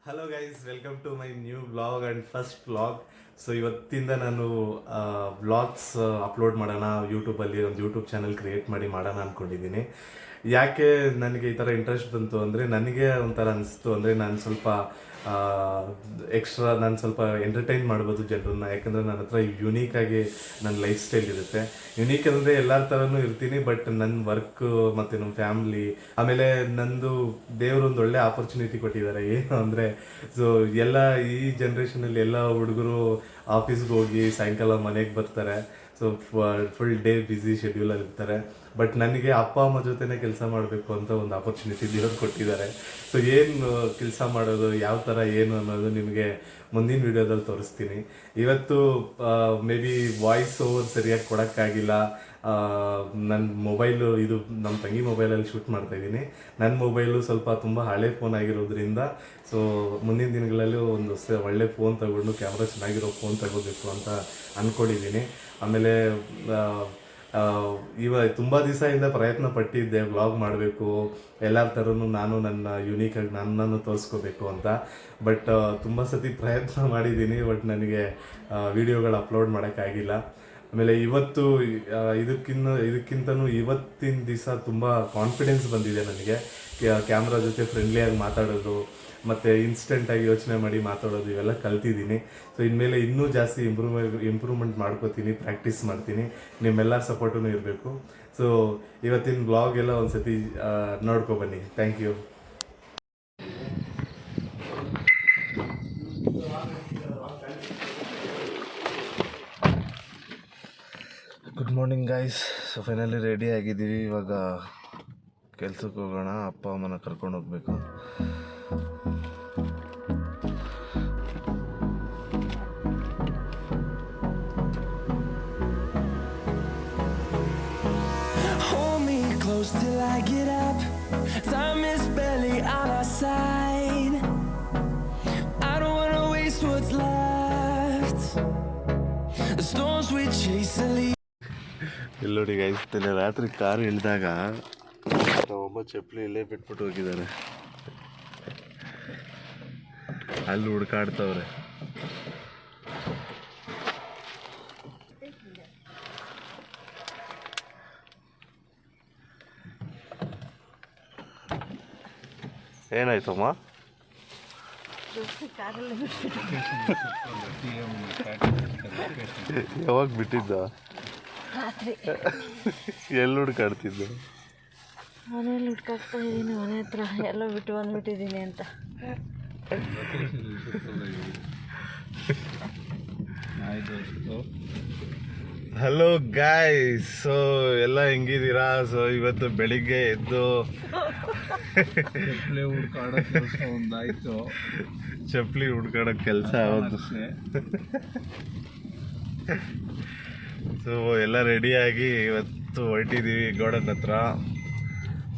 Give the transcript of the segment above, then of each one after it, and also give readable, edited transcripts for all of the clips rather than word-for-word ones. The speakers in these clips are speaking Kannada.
Hello guys, welcome to my new vlog and first vlog. So ಇವತ್ತಿಂದ ನಾನು ವ್ಲಾಗ್ಸ್ ಅಪ್ಲೋಡ್ ಮಾಡೋಣ, ಯೂಟ್ಯೂಬಲ್ಲಿ ಒಂದು ಯೂಟ್ಯೂಬ್ ಚಾನಲ್ ಕ್ರಿಯೇಟ್ ಮಾಡಿ ಮಾಡೋಣ ಅಂದ್ಕೊಂಡಿದ್ದೀನಿ. ಯಾಕೆ ನನಗೆ ಈ ಥರ ಇಂಟ್ರೆಸ್ಟ್ ಬಂತು ಅಂದರೆ, ನನಗೆ ಒಂಥರ ಅನಿಸ್ತು ಅಂದರೆ ನಾನು ಸ್ವಲ್ಪ ನಾನು ಸ್ವಲ್ಪ ಎಂಟರ್ಟೈನ್ ಮಾಡ್ಬೋದು ಜನರನ್ನ. ಯಾಕಂದರೆ ನನ್ನ ಹತ್ರ ಯುನೀಕಾಗಿ ನನ್ನ ಲೈಫ್ ಸ್ಟೈಲ್ ಇರುತ್ತೆ. ಯುನೀಕ್ ಅಂದರೆ ಎಲ್ಲರ ಥರನೂ ಇರ್ತೀನಿ, ಬಟ್ ನನ್ನ ವರ್ಕು ಮತ್ತು ನಮ್ಮ ಫ್ಯಾಮ್ಲಿ, ಆಮೇಲೆ ನಂದು ದೇವರು ಒಂದು ಒಳ್ಳೆ ಆಪರ್ಚುನಿಟಿ ಕೊಟ್ಟಿದ್ದಾರೆ. ಏನು ಅಂದರೆ, ಸೊ ಎಲ್ಲ ಈ ಜನ್ರೇಷನಲ್ಲಿ ಎಲ್ಲ ಹುಡುಗರು ಆಫೀಸ್ಗೆ ಹೋಗಿ ಸಾಯಂಕಾಲ ಮನೆಗೆ ಬರ್ತಾರೆ. ಸೊ ಫುಲ್ ಡೇ ಬ್ಯುಸಿ ಶೆಡ್ಯೂಲಲ್ಲಿ ಇರ್ತಾರೆ. ಬಟ್ ನನಗೆ ಅಪ್ಪ ಅಮ್ಮ ಜೊತೆನೇ ಕೆಲಸ ಮಾಡಬೇಕು ಅಂತ ಒಂದು ಆಪರ್ಚುನಿಟಿ ದೇವ್ರು ಕೊಟ್ಟಿದ್ದಾರೆ. ಸೊ ಏನು ಕೆಲಸ ಮಾಡೋದು, ಯಾವ ಥರ ಏನು ಅನ್ನೋದು ನಿಮಗೆ ಮುಂದಿನ ವೀಡಿಯೋದಲ್ಲಿ ತೋರಿಸ್ತೀನಿ. ಇವತ್ತು ಮೇ ಬಿ ವಾಯ್ಸ್ ಓವರ್ ಸರಿಯಾಗಿ ಕೊಡೋಕ್ಕಾಗಿಲ್ಲ. ನನ್ನ ಮೊಬೈಲು, ಇದು ನಮ್ಮ ತಂಗಿ ಮೊಬೈಲಲ್ಲಿ ಶೂಟ್ ಮಾಡ್ತಾಯಿದ್ದೀನಿ. ನನ್ನ ಮೊಬೈಲು ಸ್ವಲ್ಪ ತುಂಬ ಹಳೆ ಫೋನ್ ಆಗಿರೋದ್ರಿಂದ, ಸೊ ಮುಂದಿನ ದಿನಗಳಲ್ಲಿ ಒಂದು ಒಳ್ಳೆ ಫೋನ್ ತಗೊಂಡು ಕ್ಯಾಮ್ರಾ ಚೆನ್ನಾಗಿರೋ ಫೋನ್ ತಗೋಬೇಕು ಅಂತ ಅಂದ್ಕೊಂಡಿದ್ದೀನಿ. ಆಮೇಲೆ ತುಂಬ ದಿವಸದಿಂದ ಪ್ರಯತ್ನ ಪಟ್ಟಿದ್ದೆ ವ್ಲಾಗ್ ಮಾಡಬೇಕು, ಎಲ್ಲರ ಥರನೂ ನಾನು ನನ್ನ ಯೂನಿಕಾಗಿ ನನ್ನನ್ನು ತೋರಿಸ್ಕೋಬೇಕು ಅಂತ. ಬಟ್ ತುಂಬ ಸತಿ ಪ್ರಯತ್ನ ಮಾಡಿದ್ದೀನಿ, ನನಗೆ ವೀಡಿಯೋಗಳು ಅಪ್ಲೋಡ್ ಮಾಡೋಕ್ಕಾಗಿಲ್ಲ. ಆಮೇಲೆ ಇವತ್ತು ಇದಕ್ಕಿಂತನೂ ಇವತ್ತಿನ ದಿವಸ ತುಂಬ ಕಾನ್ಫಿಡೆನ್ಸ್ ಬಂದಿದೆ ನನಗೆ. ಕ್ಯಾಮ್ರಾ ಜೊತೆ ಫ್ರೆಂಡ್ಲಿಯಾಗಿ ಮಾತಾಡೋದು ಮತ್ತು ಇನ್ಸ್ಟೆಂಟಾಗಿ ಯೋಚನೆ ಮಾಡಿ ಮಾತಾಡೋದು ಇವೆಲ್ಲ ಕಲ್ತಿದ್ದೀನಿ. ಸೊ ಇನ್ಮೇಲೆ ಇನ್ನೂ ಜಾಸ್ತಿ ಇಂಪ್ರೂವ್ಮೆಂಟ್ ಮಾಡ್ಕೋತೀನಿ, ಪ್ರಾಕ್ಟೀಸ್ ಮಾಡ್ತೀನಿ. ನಿಮ್ಮೆಲ್ಲರ ಸಪೋರ್ಟೂ ಇರಬೇಕು. ಸೊ ಇವತ್ತಿನ ಬ್ಲಾಗ್ ಎಲ್ಲ ಒಂದು ಸತಿ ನೋಡ್ಕೊಬನ್ನಿ. Thank you. Good morning guys. So finally ready ಆಗಿದ್ದೀವಿ. ಇವಾಗ ಕೆಲ್ಸಕ್ಕೆ ಹೋಗೋಣ. ಅಪ್ಪ ಅಮ್ಮನ ಕರ್ಕೊಂಡು ಹೋಗ್ಬೇಕು. Till I get up, time is barely on our side. I don't wanna waste what's left. The storms we chase are leaving. ಇಲ್ಲಿ ನೋಡಿ ಗೈಸ್, ರಾತ್ರಿ ಕಾರು ಇಳಿದಾಗ ಒಬ್ಬ ಚಪ್ಪಲಿ ಇಲ್ಲೇ ಬಿಟ್ಬಿಟ್ಟು ಹೋಗಿದ್ದಾರೆ. ಅಲ್ಲಿ ಹುಡ್ಕಾಡ್ತವ್ರೆ. ಏನಾಯ್ತಮ್ಮ? ಯಾವಾಗ ಬಿಟ್ಟಿದ್ದ? ಎಲ್ಲಿ ಹುಡ್ಕಾಡ್ತಿದ್ದ? ಮನೇಲಿ ಹುಡ್ಕಾಡ್ತಾ ಇದ್ದೀನಿ. ಮನೆ ಹತ್ರ ಎಲ್ಲ ಬಿಟ್ಟು ಬಂದ್ಬಿಟ್ಟಿದ್ದೀನಿ ಅಂತ. ಹಲೋ ಗಾಯ್ಸ್, ಸೊ ಎಲ್ಲ ಹೆಂಗಿದ್ದೀರಾ? ಸೊ ಇವತ್ತು ಬೆಳಿಗ್ಗೆ ಎದ್ದು ಚಪ್ಪಲಿ ಹುಡ್ಕಾಡೋ ಕೆಲಸ ಹೌದು. ಸೊ ಎಲ್ಲ ರೆಡಿಯಾಗಿ ಇವತ್ತು ಹೊರಟಿದ್ದೀವಿ ಗೌಡನ ಹತ್ರ.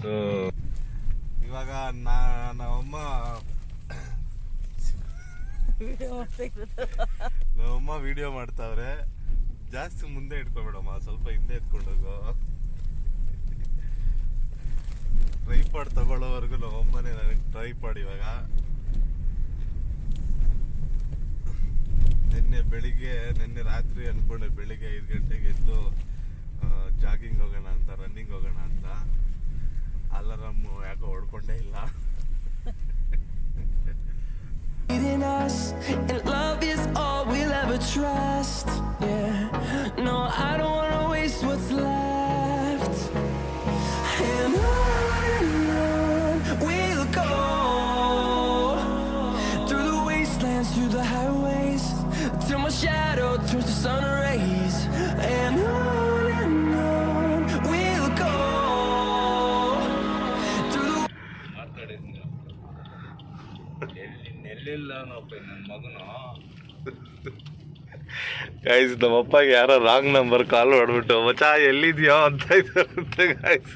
ಸೊ ಇವಾಗ ನಮ್ಮಮ್ಮ ವಿಡಿಯೋ ಮಾಡ್ತಾವ್ರೆ. ಜಾಸ್ತಿ ಮುಂದೆ ಇಟ್ಕೊಬೇಡಮ್ಮ, ಸ್ವಲ್ಪ ಹಿಂದೆ ಎತ್ಕೊಂಡೋಗು. ಟ್ರೈಪಾಡ್ ತಗೊಳ್ಳೋವರೆಗೂ ನಮ್ಮಮ್ಮನೇ ನನಗೆ ಟ್ರೈಪಾಡ್. ಇವಾಗ ನಿನ್ನೆ ರಾತ್ರಿ ಅಂದ್ಕೊಂಡೆ ಬೆಳಿಗ್ಗೆ 5 ಗಂಟೆಗೆ ಎದ್ದು ಜಾಗಿಂಗ್ ಹೋಗೋಣ ಅಂತ, ರನ್ನಿಂಗ್ ಹೋಗೋಣ ಅಂತ. ಅಲಾರಾಮ್ ಯಾಕೋ ಹೊಡ್ಕೊಂಡೇ ಇಲ್ಲ. us, and love is all we'll ever trust. Yeah, no, I don't wanna waste what's left. And on we'll go, through the wastelands, through the highways, till my shadow turns to sun rays. And on we'll go, through the guys, ನಮ್ಮಪ್ಪಗೆ ಯಾರೋ ರಾಂಗ್ ನಂಬರ್ ಕಾಲ್ ಮಾಡ್ಬಿಟ್ಟು ಮಚಾ ಎಲ್ಲಿದ್ಯೋ ಅಂತ ಇದ್ದಾರಂತೆ ಗೈಸ್.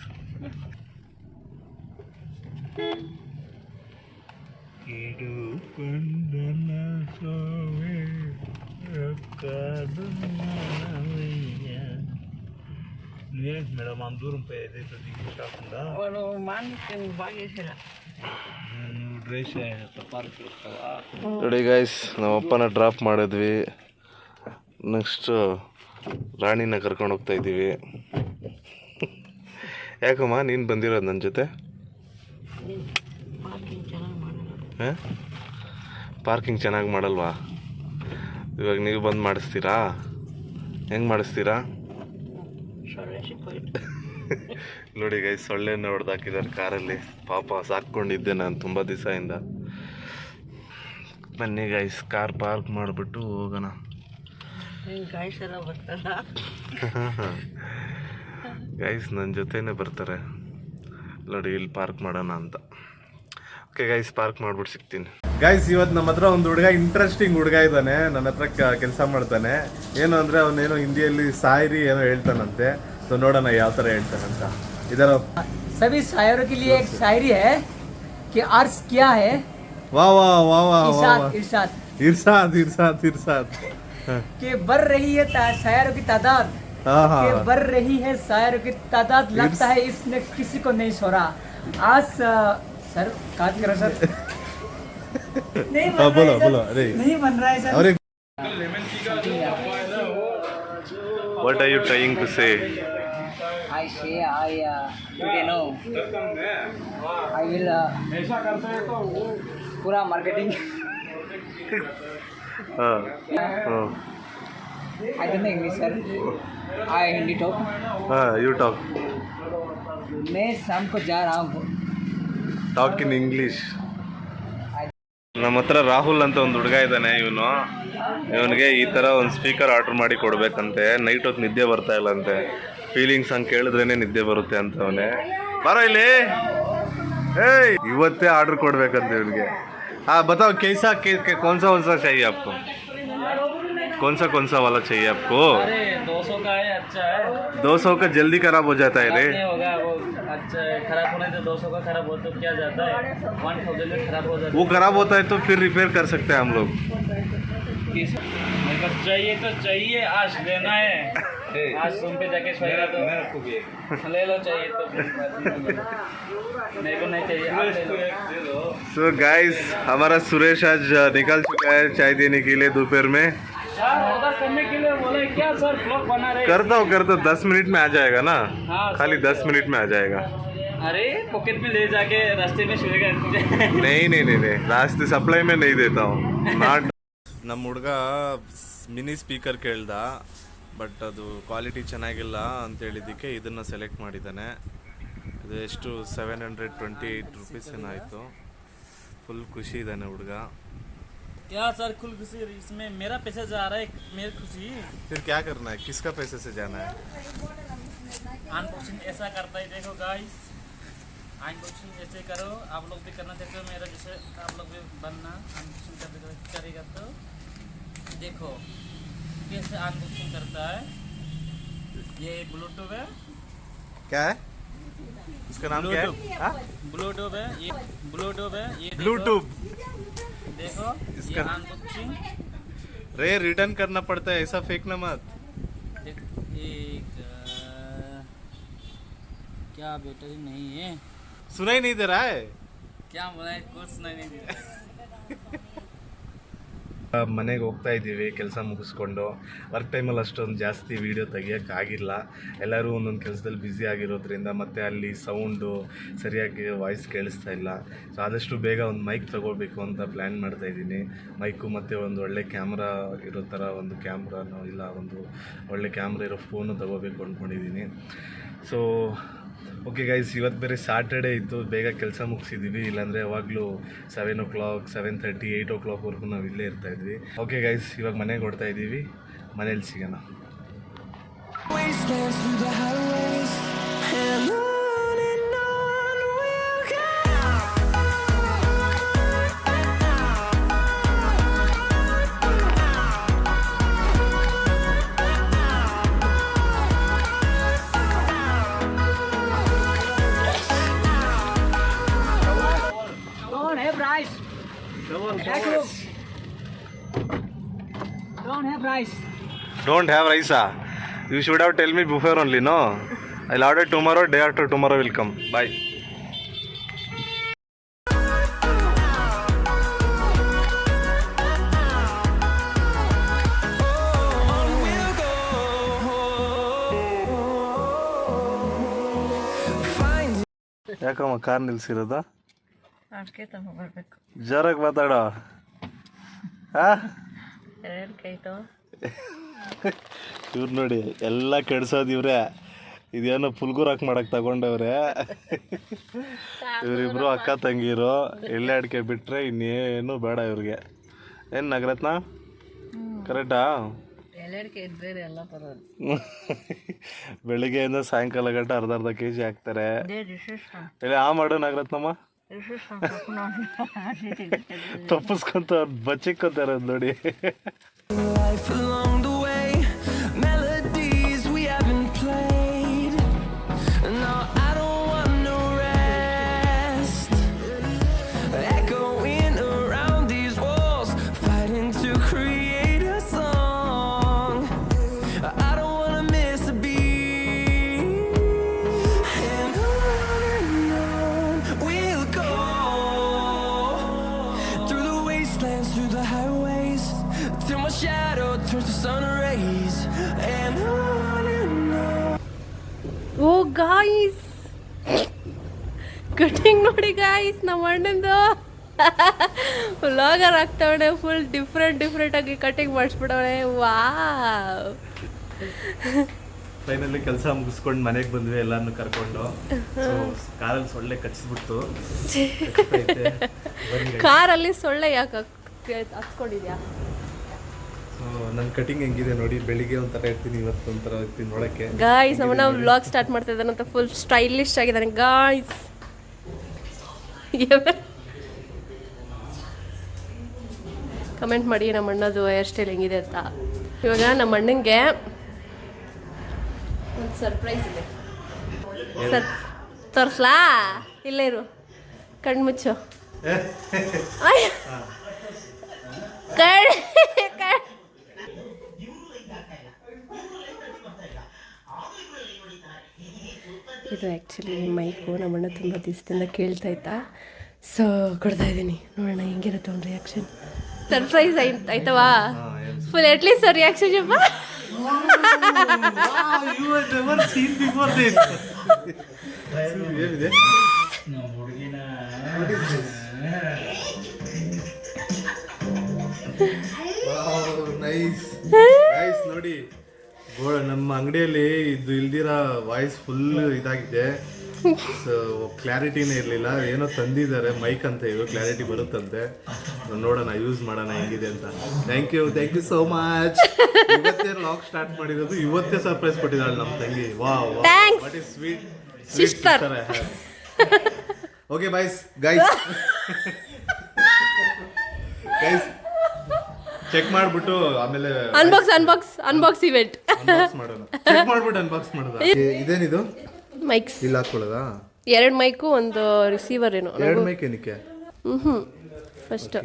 మేడం అందూరం పోయేది కాకుండా వాడు మానికి బాగేసారా ನೋಡಿ ಗೈಸ್, ನಮ್ಮ ಅಪ್ಪನ ಡ್ರಾಪ್ ಮಾಡಿದ್ವಿ. ನೆಕ್ಸ್ಟು ರಾಣಿನ ಕರ್ಕೊಂಡು ಹೋಗ್ತಾ ಇದ್ದೀವಿ. ಯಾಕಮ್ಮ ನೀನು ಬಂದಿರೋದು ನನ್ನ ಜೊತೆ? ಹಾಂ, ಪಾರ್ಕಿಂಗ್ ಚೆನ್ನಾಗಿ ಮಾಡಲ್ವಾ? ಇವಾಗ ನೀವು ಬಂದು ಮಾಡಿಸ್ತೀರಾ? ಹೆಂಗೆ ಮಾಡಿಸ್ತೀರಾ? ನೋಡಿ ಗೈಸ್, ಸೊಳ್ಳೆನ ಹೊಡೆದಾಕಿದ್ದಾರೆ ಕಾರಲ್ಲಿ. ಪಾಪ ಸಾಕ್ಕೊಂಡಿದ್ದೆ ನಾನು ತುಂಬ ದಿವಸದಿಂದ. ಬನ್ನಿ ಗೈಸ್, ಕಾರ್ ಪಾರ್ಕ್ ಮಾಡಿಬಿಟ್ಟು ಹೋಗೋಣ. ಗೈಸ್ ನನ್ನ ಜೊತೆನೇ ಬರ್ತಾರೆ. ನೋಡಿ ಇಲ್ಲಿ ಪಾರ್ಕ್ ಮಾಡೋಣ ಅಂತ. ಓಕೆ ಗೈಸ್, ಪಾರ್ಕ್ ಮಾಡ್ಬಿಟ್ಟು ಸಿಗ್ತೀನಿ. ಗೈಸ್, ಇವತ್ತು ನಮ್ಮ ಹತ್ರ ಒಂದು ಹುಡುಗ, ಇಂಟ್ರೆಸ್ಟಿಂಗ್ ಹುಡುಗ ಇದ್ದಾನೆ. ನನ್ನ ಹತ್ರ ಕೆಲಸ ಮಾಡ್ತಾನೆ. ಏನು ಅಂದರೆ ಅವನೇನೋ ಹಿಂದಿಯಲ್ಲಿ ಶಾಯರಿ ಏನೋ ಹೇಳ್ತಾನಂತೆ. ಸೊ ನೋಡೋಣ ಯಾವ ಥರ ಹೇಳ್ತಾನಂತ. ಇದರ सभी शायरों के लिए एक शायरी है कि अर्ज क्या है। वाह वाह वाह वाह इरशाद इरशाद इरशाद इरशाद इरशाद कि बढ़ रही है शायरों की तादाद, हाँ कि बढ़ रही है शायरों की तादाद, लगता है इसने किसी को नहीं छोड़ा। आज सर काट करो सर। नहीं बन हाँ, रहा है सर। बोलो अरे नहीं बन रहा है सर। अरे what are you trying to say? I say I today no I will पूरा मार्केटिंग हाँ I don't know English sir, I Hindi talk। हाँ, यू टॉक मैं शाम को जा रहा हूँ। Talk in English. ನಮ್ಮ ಹತ್ರ ರಾಹುಲ್ ಅಂತ ಒಂದು ಹುಡುಗ ಇದ್ದಾನೆ. ಇವನಿಗೆ ಈ ಥರ ಒಂದು ಸ್ಪೀಕರ್ ಆರ್ಡ್ರ್ ಮಾಡಿ ಕೊಡಬೇಕಂತೆ. ನೈಟ್ ಹೊತ್ತು ನಿದ್ದೆ ಬರ್ತಾ ಇಲ್ಲಂತೆ. ಫೀಲಿಂಗ್ ಸಾಂಗ್ ಕೇಳಿದ್ರೇನೆ ನಿದ್ದೆ ಬರುತ್ತೆ ಅಂತ ಅವನೇ. ಬರೋ ಇಲ್ಲಿ, ಏಯ್ ಇವತ್ತೇ ಆರ್ಡ್ರ್ ಕೊಡ್ಬೇಕಂತ ಇವನಿಗೆ. हाँ बताओ कैसा कौन सा चाहिए आपको? कौन सा वाला चाहिए आपको? अरे 200 का है, अच्छा है। 200 का जल्दी खराब हो जाता है रे। नहीं होगा वो, अच्छा है। खराब होने से 200 का खराब हो तो क्या जाता है, 1000 में खराब हो जाता है। वो खराब होता है तो फिर रिपेयर कर सकते हैं हम लोग। मेरे को चाहिए तो चाहिए, आज लेना है। आज तुम पे जाके सोएगा तो ले लो, चाहिए तो मेरे को नहीं चाहिए, आप ले लो। सो गाइस, हमारा सुरेश आज निकल चुका है चाय देने के लिए दोपहर में। सर ऑर्डर करने के लिए बोले क्या सर, ब्लॉग बना रहे? करता हूँ 10 मिनट में आ जाएगा ना। हाँ, खाली 10 मिनट में आ जाएगा। अरे पॉकेट में ले जाके रास्ते में सोएगा। नहीं रास्ते सप्लाई में नहीं देता हूँ। ನಮ್ಮ ಹುಡುಗ ಮಿನಿ ಸ್ಪೀಕರ್ ಕೇಳ್ದ, ಬಟ್ ಅದು ಕ್ವಾಲಿಟಿ ಚೆನ್ನಾಗಿಲ್ಲ ಅಂತ ಹೇಳಿದ್ದಕ್ಕೆ ಇದನ್ನು ಸೆಲೆಕ್ಟ್ ಮಾಡಿದ್ದಾನೆ. ಇದು ಎಷ್ಟು 728 रुपीस ಏನಾಯಿತು. ಫುಲ್ ಖುಷಿ ಇದ್ದಾನೆ ಹುಡುಗ. क्या सर खुल खुशी, इसमें मेरा पैसा जा रहा है, मेरी खुशी। फिर क्या करना है, किसका पैसे से जाना है? अनबॉक्सिंग ऐसा करता है, देखो गाइस, अनबॉक्सिंग ऐसे करो। आप लोग भी करना चाहते हो मेरा जैसे, आप लोग भी बनना अनबॉक्सिंग करेगा तो देखो कैसे अनबॉक्सिंग करता है। ये ब्लूटूथ है। क्या है इसका नाम? क्या है? ब्लूटूथ है, ये ब्लूटूथ है, ये ब्लूटूथ। देखो इसका ये अनबॉक्सिंग रे रिटर्न करना पड़ता है, ऐसा फेंकना मत। एक क्या बैटरी नहीं है, सुनाई नहीं दे रहा है? क्या बनाए कुछ नहीं दे रहा। ಮನೆಗೆ ಹೋಗ್ತಾ ಇದ್ದೀವಿ ಕೆಲಸ ಮುಗಿಸ್ಕೊಂಡು. ವರ್ಕ್ ಟೈಮಲ್ಲಿ ಅಷ್ಟೊಂದು ಜಾಸ್ತಿ ವೀಡಿಯೋ ತೆಗಿಯೋಕ್ಕಾಗಿಲ್ಲ. ಎಲ್ಲರೂ ಒಂದೊಂದು ಕೆಲಸದಲ್ಲಿ ಬ್ಯುಸಿ ಆಗಿರೋದ್ರಿಂದ, ಮತ್ತು ಅಲ್ಲಿ ಸೌಂಡು ಸರಿಯಾಗಿ ವಾಯ್ಸ್ ಕೇಳಿಸ್ತಾ ಇಲ್ಲ. ಸೊ ಆದಷ್ಟು ಬೇಗ ಒಂದು ಮೈಕ್ ತೊಗೋಬೇಕು ಅಂತ ಪ್ಲ್ಯಾನ್ ಮಾಡ್ತಾಯಿದ್ದೀನಿ. ಮೈಕು ಮತ್ತು ಒಂದು ಒಳ್ಳೆ ಕ್ಯಾಮ್ರಾ ಇರೋ ಥರ ಒಂದು ಕ್ಯಾಮ್ರಾನೋ ಇಲ್ಲ ಒಂದು ಒಳ್ಳೆ ಕ್ಯಾಮ್ರಾ ಇರೋ ಫೋನು ತೊಗೋಬೇಕು ಅಂದ್ಕೊಂಡಿದ್ದೀನಿ. ಸೊ ಓಕೆ ಗೈಸ್, ಇವತ್ತು ಬೇರೆ ಸ್ಯಾಟರ್ಡೇ ಇತ್ತು. ಬೇಗ ಕೆಲಸ ಮುಗಿಸಿದ್ದೀವಿ, ಇಲ್ಲಾಂದರೆ ಯಾವಾಗಲೂ 7 o'clock 7:30 8 o'clockವರೆಗೂ ನಾವು ಇಲ್ಲೇ ಇರ್ತಾಯಿದ್ವಿ. ಓಕೆ ಗೈಸ್, ಇವಾಗ ಮನೆಗೆ ಹೊಡ್ತಾ ಇದ್ದೀವಿ. ಮನೇಲಿ ಸಿಗೋಣ. Wastelands through the highways, and on we'll go. Don't have rice. Don't have rice. Don't have rice. You should have tell me before only, no? I'll order tomorrow, day after tomorrow will come. Bye. ಯಾಕಮ್ಮ ಕಾರ್ ನಿಲ್ಸಿರೋದು? ಅಡಿಕೆ ತಗೊಂಡ್ಬರ್ಬೇಕು. ಜೋರಾಗಿ ಮಾತಾಡೋ. ಎರಡು ಕೈ ತಗೋ. ಇವ್ರು ನೋಡಿ ಎಲ್ಲ ಕೆಡ್ಸೋದು ಇವ್ರೆ. ಇದೇನೋ ಪುಲ್ಗೂರಾಕ್ ಮಾಡಕ್ ತಗೊಂಡವ್ರೆ. ಇವರಿಬ್ರು ಅಕ್ಕ ತಂಗಿರು. ಎಳ್ಳೆ ಅಡಿಕೆ ಬಿಟ್ರೆ ಇನ್ನೇನು ಬೇಡ ಇವ್ರಿಗೆ. ಏನು ನಾಗರತ್ನ ಕರೆಕ್ಟಾ? ಎಲೆಡಿಕೆ ಇದ್ರೆ ಎಲ್ಲ ಬರೋದು. ಬೆಳಿಗ್ಗೆಯಿಂದ ಸಾಯಂಕಾಲ ಗಂಟೆ ಅರ್ಧ ಕೆಜಿ ಹಾಕ್ತಾರೆ. ಮಾಡು ನಾಗರತ್ನಮ್ಮ. ತಪ್ಪಿಸ್ಕೊಂತ ಬಚ್ಚಿಕ್ಕೋತಾರ ನೋಡಿ. Life along the way, melodies we haven't played. No, I don't want no rest. Echoing around these walls, fighting to create a song. I don't wanna miss a beat. And on we'll go, through the wastelands, through the highways, till my shadow turns to sun rays. And on. ಓ ಗಾಯ್ಸ್, ಕಟಿಂಗ್ ನೋಡಿ ಗಾಯ್ಸ್, ನಮ್ಮ ಅಣ್ಣಂದು ವ್ಲಾಗರ್ ಆಗ್ತಾವಳೆ. ಫುಲ್ ಡಿಫ್ರೆಂಟ್ ಆಗಿ ಕಟಿಂಗ್ ಮಾಡಿಸ್ಬಿಡವಳೆ. ವಾವ್. ಫೈನಲಿ ಕೆಲಸ ಮುಗಿಸ್ಕೊಂಡು ಮನೆಗೆ ಬಂದ್ವಿ ಎಲ್ಲಾನು ಕರ್ಕೊಂಡು. ಕಾರಲ್ಲಿ ಸೊಳ್ಳೆ ಕಚ್ಚಿಸ್ಬಿಡ್ತು. ಕಾರಲ್ಲಿ ಸೊಳ್ಳೆ ಯಾಕೆ ಹಚ್ಕೊಂಡಿದ್ಯಾ? ನನ್ನ ಕಟಿಂಗ್ ಹೆಂಗಿದೆ ನೋಡಿ. ಬೆಳಿಗ್ಗೆ ಒಂಥರ ಇರ್ತೀನಿ, ಇವತ್ತು ಒಂಥರ ಇರ್ತೀನಿ ನೋಡಕ್ಕೆ. ಗಾಯ್ಸ್, ನಮ್ಮನ್ನ ವ್ಲಾಗ್ ಸ್ಟಾರ್ಟ್ ಮಾಡ್ತಾ ಇದ್ದಾನಂತ ಫುಲ್ ಸ್ಟೈಲಿಶ್ ಆಗಿದ್ದಾನೆ ಗಾಯ್ಸ್. ಕಮೆಂಟ್ ಮಾಡಿ ನಮ್ಮ ಅಣ್ಣದು ಹೇರ್ ಸ್ಟೈಲ್ ಹೆಂಗಿದೆ ಅಂತ. ಇವಾಗ ನಮ್ಮ ಅಣ್ಣಂಗೆ ಒಂದು ಸರ್ಪ್ರೈಸ್ ಇದೆ. ತೋರಿಸ್ಲಾ? ಇಲ್ಲೇ ಇರು, ಕಣ್ಮುಚ್ಚು. ಇದು ಆ್ಯಕ್ಚುಲಿ ಮೈಕು. ನಮ್ಮಣ್ಣ ತುಂಬ ದಿವಸದಿಂದ ಕೇಳ್ತಾ ಇತ್ತಾ, ಸೊ ಕೊಡ್ತಾ ಇದ್ದೀನಿ. ನೋಡೋಣ ಹೆಂಗಿರುತ್ತೆ ಒಂದು ರಿಯಾಕ್ಷನ್. ಸರ್ಪ್ರೈಸ್ ಆಯ್ತವಾ? ಫುಲ್ ಅಟ್ಲೀಸ್ಟ್ ರಿಯಾಕ್ಷನ್ ಜಪ್ಪ. ನೈಸ್ ನೋಡಿ. ನಮ್ಮ ಅಂಗಡಿಯಲ್ಲಿ ಇದು ಇಲ್ದಿರ ವಾಯ್ಸ್ ಫುಲ್ ಇದಾಗಿದೆ. ಕ್ಲಾರಿಟಿನೇ ಇರಲಿಲ್ಲ. ಏನೋ ತಂದಿದ್ದಾರೆ ಮೈಕ್ ಅಂತ, ಇದು ಕ್ಲಾರಿಟಿ ಬರುತ್ತಂತೆ. ನೋಡೋಣ, ಯೂಸ್ ಮಾಡೋಣ ಹೆಂಗಿದೆ ಅಂತ. Thank you so much. ಇವತ್ತೇ ಲಾಗ್ ಸ್ಟಾರ್ಟ್ ಮಾಡಿರೋದು, ಇವತ್ತೇ ಸರ್ಪ್ರೈಸ್ ಕೊಟ್ಟಿದ್ದಾಳೆ ನಮ್ಮ ತಂಗಿ. What is sweet sister. Okay guys check ಮಾಡ್ಬಿಟ್ಟು ಆಮೇಲೆ ಅನ್ಬಾಕ್ಸ್ ಇವೆಂಟ್ ಮಾಡೋಣ. ಚೆಕ್ ಮಾಡ್ಬಿಟ್ಟು ಅನ್ಬಾಕ್ಸ್ ಮಾಡೋಣ. ಇದೇನಿದು? ಮೈಕ್ಸ್ ಇಲ್ಲಿ ಹಾಕೊಳ್ಳೋದಾ? 2 ಮೈಕು, ಒಂದು ರಿಸೀವರ್. ಏನು 2 ಮೈಕ್ ಏನಕ್ಕೆ? ಫಸ್ಟ್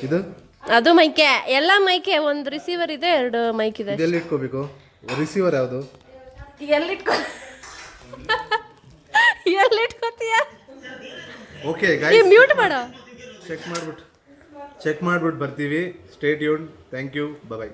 ಇದು ಅದು ಮೈಕೆ, ಎಲ್ಲ ಮೈಕೆ. ಒಂದು ರಿಸೀವರ್ ಇದೆ, 2 ಮೈಕ್ ಇದೆ. ಎಲ್ಲಿ ಇಟ್ಕೋಬೇಕು? ರಿಸೀವರ್ ಯಾವುದು? ಎಲ್ಲಿಟ್ಕೋತೀಯ? ಓಕೆ ಗೈಸ್, ಮ್ಯೂಟ್ ಮಾಡು. ಚೆಕ್ ಮಾಡ್ಬಿಟ್ಟು ಬರ್ತೀವಿ. Stay tuned. Thank you. By.